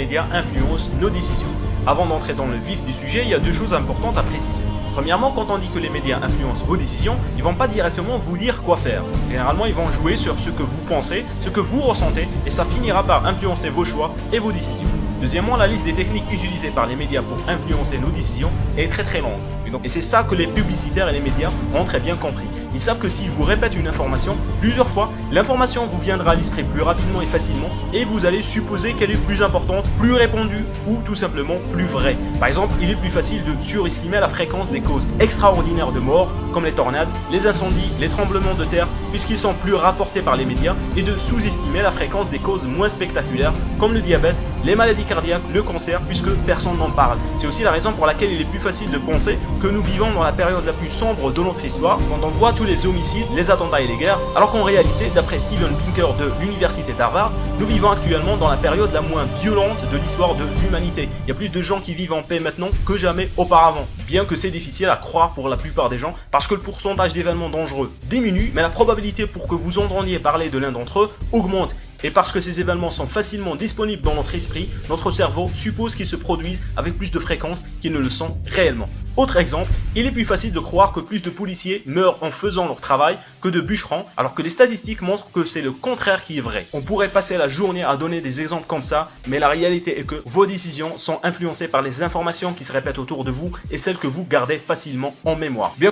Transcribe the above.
médias influencent nos décisions. Avant d'entrer dans le vif du sujet, il y a deux choses importantes à préciser. Premièrement, quand on dit que les médias influencent vos décisions, ils vont pas directement vous dire quoi faire. Généralement, ils vont jouer sur ce que vous pensez, ce que vous ressentez, et ça finira par influencer vos choix et vos décisions. Deuxièmement, la liste des techniques utilisées par les médias pour influencer nos décisions est très longue. Et c'est ça que les publicitaires et les médias ont très bien compris. Ils savent que s'ils vous répètent une information plusieurs fois, l'information vous viendra à l'esprit plus rapidement et facilement et vous allez supposer qu'elle est plus importante, plus répandue ou tout simplement plus vraie. Par exemple, il est plus facile de surestimer la fréquence des causes extraordinaires de mort comme les tornades, les incendies, les tremblements de terre puisqu'ils sont plus rapportés par les médias et de sous-estimer la fréquence des causes moins spectaculaires comme le diabète, les maladies cardiaques, le cancer puisque personne n'en parle. C'est aussi la raison pour laquelle il est plus facile de penser que nous vivons dans la période la plus sombre de notre histoire quand on voit tous les homicides, les attentats et les guerres, alors qu'en réalité, d'après Steven Pinker de l'université d'Harvard, nous vivons actuellement dans la période la moins violente de l'histoire de l'humanité. Il y a plus de gens qui vivent en paix maintenant que jamais auparavant. Bien que c'est difficile à croire pour la plupart des gens, parce que le pourcentage d'événements dangereux diminue, mais la probabilité pour que vous entendiez parler de l'un d'entre eux augmente. Et parce que ces événements sont facilement disponibles dans notre esprit, notre cerveau suppose qu'ils se produisent avec plus de fréquence qu'ils ne le sont réellement. Autre exemple, il est plus facile de croire que plus de policiers meurent en faisant leur travail que de bûcherons, alors que les statistiques montrent que c'est le contraire qui est vrai. On pourrait passer la journée à donner des exemples comme ça, mais la réalité est que vos décisions sont influencées par les informations qui se répètent autour de vous et celles que vous gardez facilement en mémoire. Bien